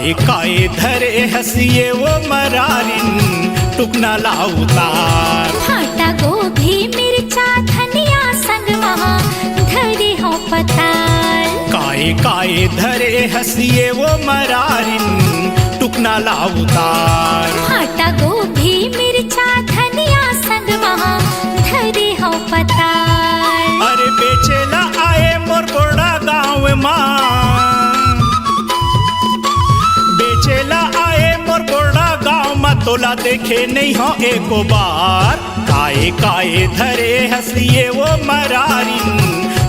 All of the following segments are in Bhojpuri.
काए काए धरे हसिए वो मरारिन टुकना लाउतार। भाटा गोभी मिर्चा धनिया संगवा धरे हो पताल। काए काए धरे हसिए वो मरारिन टुकना लाउतार। भाटा गोभी मिर्चा धनिया संगवा धरे हो पताल। अरे बेचेला आए मोर गोड़ा गाँव माँ, बेचेला आए मोर गोड़ा गाँव माँ तोला देखे नहीं हो एको बार। काए काए धरे हसिए वो मरारिन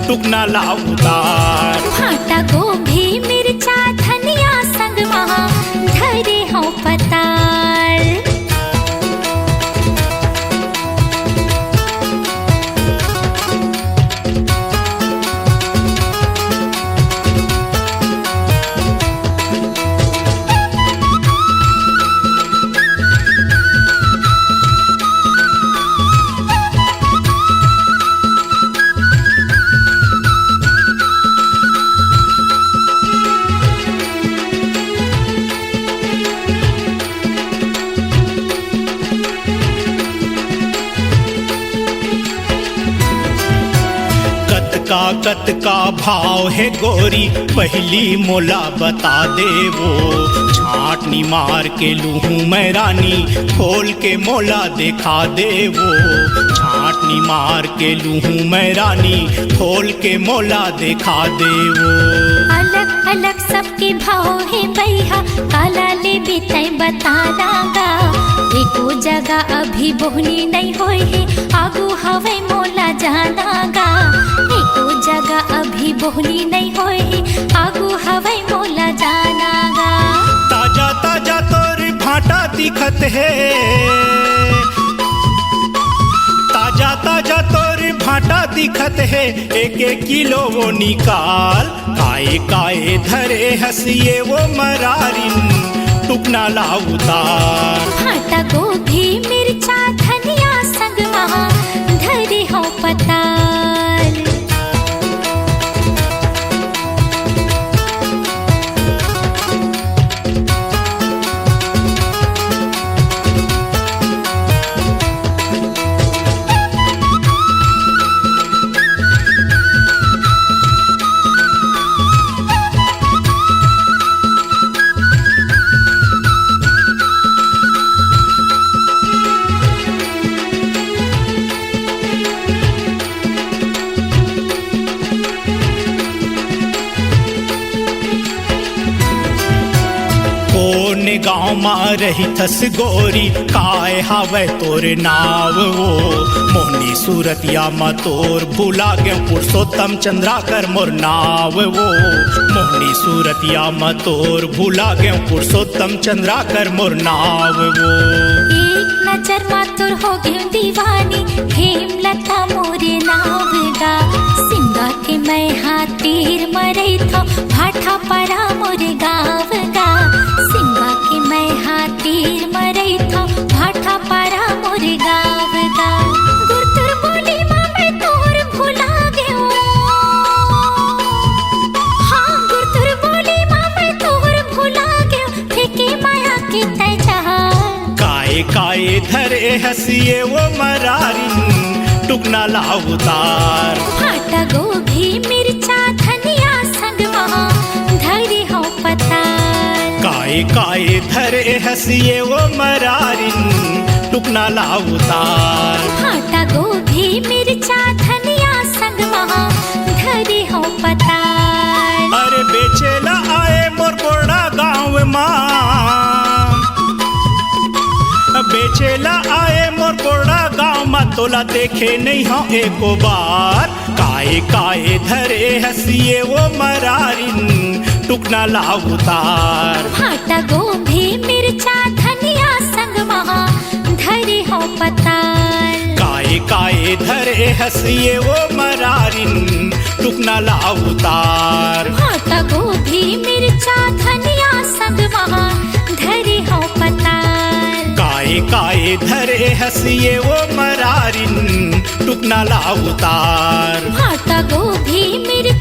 टुकना लाउतार। भाटा गोभी मिर्चा धनिया संगवा धरे हो पताल। कत का भाव है गोरी पहली मोला बता दे वो। छाटनी मार के लूहूं मैं रानी खोल के मोला दिखा दे वो। छाटनी मार के लूहूं मैं रानी खोल के मोला दिखा दे वो। अलग अलग सबके भाव है भैया काला ले बिताई बता दागा। एको जगह अभी बोहनी नहीं होई है आगू हवे मोला जानागा। एको जगह अभी बोहनी नहीं होई है आगू हवे मोला जानागा। ताजा ताजा तोर भाटा दिखत है, ताजा ताजा तोर भाटा दिखत है। एक एक किलो वो निकाल। काए काए धरे हसिए वो मरारिन टुकना लाउतार। भाटा गोभी मिर्चा धनिया संगवा धरे हो पताल। गाँव माँ रही थस गोरी काय हावे तोर नाव वो। मोहनी सूरतिया माँ तोर भूला गए पुरुषोत्तम चंद्राकर मोर नाव वो। मोहनी सूरतिया माँ तोर भूला गए पुरुषोत्तम चंद्राकर मोर नाव वो। एक नजर माँ तोर हो गई दीवानी हेमलता मोरे नाव गा। सिंगा के मैं हाथीर मरे था भाटा परा मोरे गाँव गा। सिंगा के मैं हाथीर मरे था भाटा परा मोरे गाँव गा। गुरतुर बोली माँ मैं तोर भुला गयो। हाँ गुरतुर बोली माँ मैं तोर भुला गयो फेंके माया के तैजा। काए काए धरे हसिए वो मरारिन टुकना लाउतार। भाटा गोभी मिर्चा धनिया संगवा धरे हो पताल। काए काए धरे हसिए वो मरारिन टुकना लाउतार। भाटा गोभी मिर्चा धनिया संगवा धरे हो पताल। अरे बेचेला आए मोर गोड़ा गाँव माँ, बेचेला आए मोर गोड़ा गाँव माँ तोला देखे नहीं हो एको बार। काए काए धरे हसिए वो मरारिन टुकना लाउतार। भाटा गोभी मिर्चा धनिया संगवा धरे हो पताल। काए काए धरे हसिए वो मरारिन टुकना लाउतार। भाटा गोभी मिर्चा धनिया संगवा धरे हो पताल। काए काए धरे हसिए वो मरारिन टुकना लाउतार। भाटा गोभी मिर्चा